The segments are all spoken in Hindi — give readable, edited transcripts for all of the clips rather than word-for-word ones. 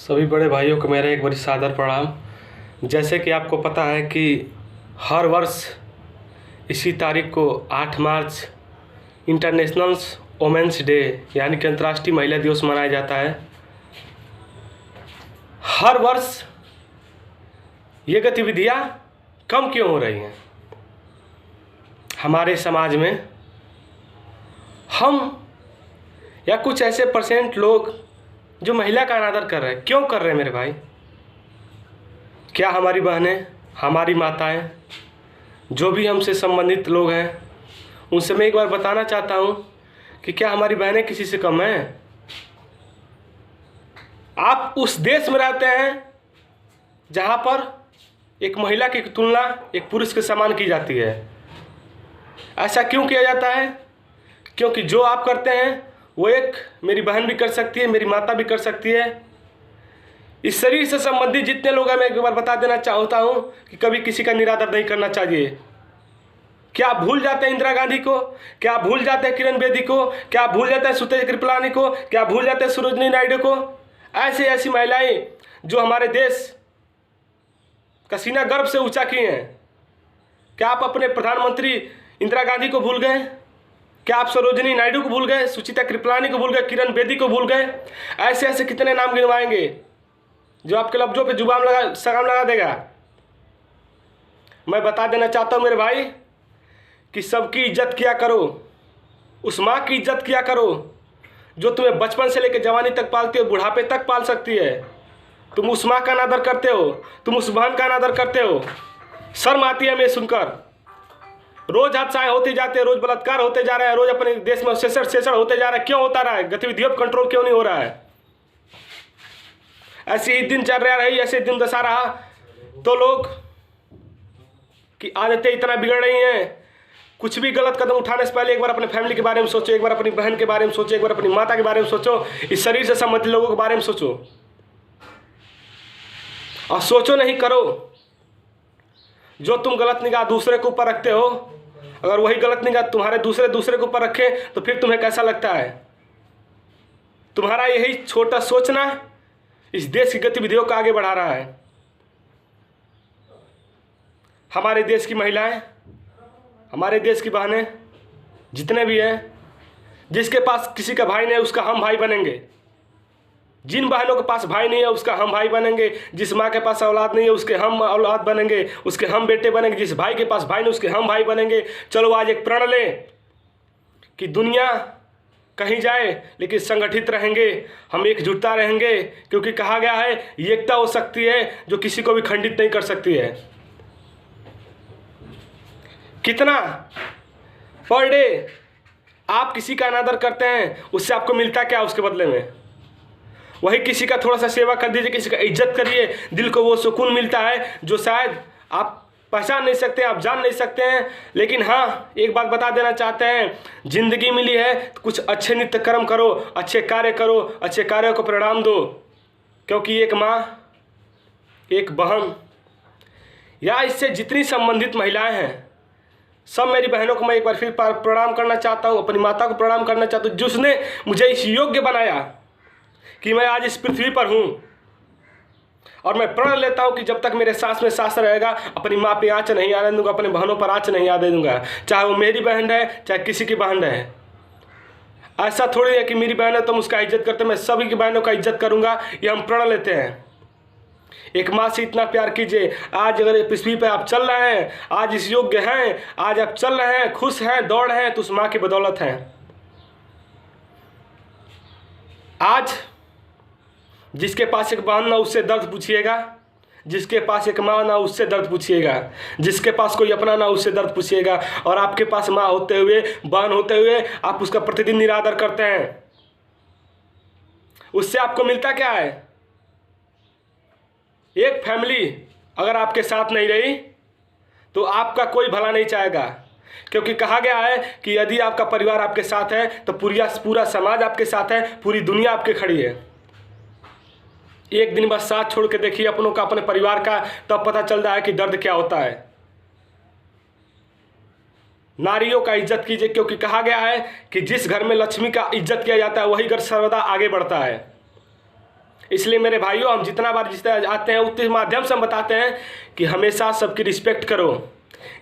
सभी बड़े भाइयों को मेरा एक बार सादर प्रणाम। जैसे कि आपको पता है कि हर वर्ष इसी तारीख को 8 मार्च इंटरनेशनल वोमेंस डे यानी कि अंतर्राष्ट्रीय महिला दिवस मनाया जाता है। हर वर्ष ये गतिविधियाँ कम क्यों हो रही हैं हमारे समाज में? हम या कुछ ऐसे परसेंट लोग जो महिला का अनादर कर रहे हैं, क्यों कर रहे हैं मेरे भाई? क्या हमारी बहनें, हमारी माताएं, जो भी हमसे संबंधित लोग हैं, उनसे मैं एक बार बताना चाहता हूं कि क्या हमारी बहनें किसी से कम हैं? आप उस देश में रहते हैं जहां पर एक महिला की तुलना एक पुरुष के समान की जाती है। ऐसा क्यों किया जाता है? क्योंकि जो आप करते हैं वो एक मेरी बहन भी कर सकती है, मेरी माता भी कर सकती है। इस शरीर से संबंधित जितने लोग हैं, मैं एक बार बता देना चाहता हूँ कि कभी किसी का निरादर नहीं करना चाहिए। क्या आप भूल जाते हैं इंदिरा गांधी को? क्या आप भूल जाते हैं किरण बेदी को? क्या आप भूल जाते हैं सुतेज कृपलानी को? क्या आप भूल जाते हैं सरोजिनी नायडू को? ऐसी ऐसी महिलाएं जो हमारे देश का सीना गर्व से ऊंचा की हैं। क्या आप अपने प्रधानमंत्री इंदिरा गांधी को भूल गए? क्या आप सरोजिनी नायडू को भूल गए? सुचिता कृपलानी को भूल गए? किरण बेदी को भूल गए? ऐसे ऐसे कितने नाम गिनवाएंगे जो आपके लफ्जों पे जुबान लगा सलाम लगा देगा। मैं बता देना चाहता हूँ मेरे भाई कि सबकी इज्जत किया करो। उस माँ की इज्जत किया करो जो तुम्हें बचपन से लेकर जवानी तक पालती हो, बुढ़ापे तक पाल सकती है। तुम उस माँ का अनादर करते हो, तुम उस बहन का अनादर करते हो। शर्म आती है हमें सुनकर। रोज हादसाएं होते जाते हैं, रोज बलात्कार होते जा रहे हैं, रोज अपने देश में शोषण होते जा रहा है। क्यों होता रहा है? गतिविधियों पर कंट्रोल क्यों नहीं हो रहा है? ऐसे ही दिन चल रहा रही, ऐसे दिन दशा रहा तो लोग की आदतें इतना बिगड़ रही हैं। कुछ भी गलत कदम उठाने से पहले एक बार अपने फैमिली के बारे में सोचो, एक बार अपनी बहन के बारे में सोचो, एक बार अपनी माता के बारे में सोचो, इस शरीर से संबंधित लोगों के बारे में सोचो। और सोचो नहीं, करो। जो तुम गलत निगाह दूसरे के ऊपर रखते हो, अगर वही गलत निगाह तुम्हारे दूसरे के ऊपर रखे तो फिर तुम्हें कैसा लगता है? तुम्हारा यही छोटा सोचना इस देश की गतिविधियों को आगे बढ़ा रहा है। हमारे देश की महिलाएं, हमारे देश की बहनें जितने भी हैं, जिसके पास किसी का भाई नहीं है उसका हम भाई बनेंगे। जिन बहनों के पास भाई नहीं है उसका हम भाई बनेंगे। जिस माँ के पास औलाद नहीं है उसके हम औलाद बनेंगे, उसके हम बेटे बनेंगे। जिस भाई के पास भाई नहीं उसके हम भाई बनेंगे। चलो आज एक प्रण लें कि दुनिया कहीं जाए लेकिन संगठित रहेंगे, हम एकजुटता रहेंगे। क्योंकि कहा गया है एकता वो शक्ति है जो किसी को भी खंडित नहीं कर सकती है। कितना पर डे आप किसी का अनादर करते हैं, उससे आपको मिलता क्या उसके बदले में? वही किसी का थोड़ा सा सेवा कर दीजिए, किसी का इज्जत करिए, दिल को वो सुकून मिलता है जो शायद आप पहचान नहीं सकते, आप जान नहीं सकते हैं। लेकिन हाँ, एक बात बता देना चाहते हैं, जिंदगी मिली है तो कुछ अच्छे नित्य कर्म करो, अच्छे कार्य करो, अच्छे कार्यों को परिणाम दो। क्योंकि एक माँ, एक बहन या इससे जितनी संबंधित महिलाएं हैं, सब मेरी बहनों को मैं एक बार फिर प्रणाम करना चाहता हूँ, अपनी माता को प्रणाम करना चाहता हूँ जिसने मुझे इस योग्य बनाया कि मैं आज इस पृथ्वी पर हूँ। और मैं प्रण लेता हूँ कि जब तक मेरे सांस में सांस रहेगा अपनी माँ पे आँच नहीं आने दूंगा, अपने बहनों पर आँच नहीं आने दूंगा। चाहे वो मेरी बहन है, चाहे किसी की बहन है। ऐसा थोड़ी है कि मेरी बहन है तो हम उसका इज्जत करते, मैं सभी की बहनों का इज्जत करूँगा। ये हम प्रण लेते हैं। एक माँ से इतना प्यार कीजिए। आज अगर पृथ्वी पर आप चल रहे हैं, आज इस योग्य हैं, आज आप चल रहे हैं, खुश हैं, दौड़ रहे हैं, तो उस माँ की बदौलत है। आज जिसके पास एक बहन ना उससे दर्द पूछिएगा, जिसके पास एक माँ ना उससे दर्द पूछिएगा, जिसके पास कोई अपना ना उससे दर्द पूछिएगा। और आपके पास माँ होते हुए, बहन होते हुए आप उसका प्रतिदिन निरादर करते हैं, उससे आपको मिलता क्या है? एक फैमिली अगर आपके साथ नहीं रही तो आपका कोई भला नहीं चाहेगा। क्योंकि कहा गया है कि यदि आपका परिवार आपके साथ है तो पूरा समाज आपके साथ है, पूरी दुनिया आपके खड़ी है। एक दिन बस साथ छोड़ के देखिए अपनों का, अपने परिवार का, तब पता चलता है कि दर्द क्या होता है। नारियों का इज्जत कीजिए, क्योंकि कहा गया है कि जिस घर में लक्ष्मी का इज्जत किया जाता है वही घर सर्वदा आगे बढ़ता है। इसलिए मेरे भाइयों, हम जितना बार जिस तरह आते हैं उतने माध्यम से हम बताते हैं कि हमेशा सबकी रिस्पेक्ट करो।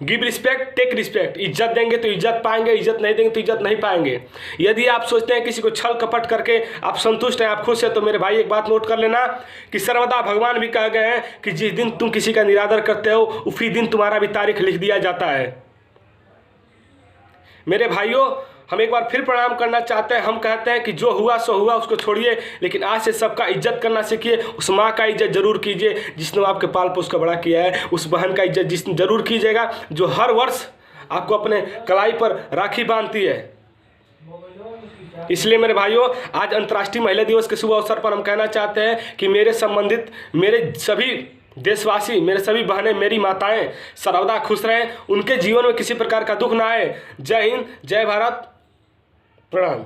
Give respect, take respect. इज्जत देंगे तो इज्जत पाएंगे, इज्जत नहीं देंगे तो इज्जत नहीं पाएंगे। यदि आप सोचते हैं किसी को छल कपट करके आप संतुष्ट हैं, आप खुश हैं, तो मेरे भाई एक बात नोट कर लेना कि सर्वदा भगवान भी कह गए हैं कि जिस दिन तुम किसी का निरादर करते हो उसी दिन तुम्हारा भी तारीख लिख दिया जाता है। मेरे भाइयों, हम एक बार फिर प्रणाम करना चाहते हैं। हम कहते हैं कि जो हुआ सो हुआ, उसको छोड़िए, लेकिन आज से सबका इज्जत करना सीखिए। उस माँ का इज्जत जरूर कीजिए जिसने आपके पाल पोस कर बड़ा किया है। उस बहन का इज्जत जिसने जरूर कीजिएगा जो हर वर्ष आपको अपने कलाई पर राखी बांधती है। इसलिए मेरे भाइयों, आज अंतर्राष्ट्रीय महिला दिवस के शुभ अवसर पर हम कहना चाहते हैं कि मेरे संबंधित मेरे सभी देशवासी, मेरे सभी बहनें, मेरी माताएं सर्वदा खुश रहें, उनके जीवन में किसी प्रकार का दुख ना आए। जय हिंद, जय भारत, प्रणाम।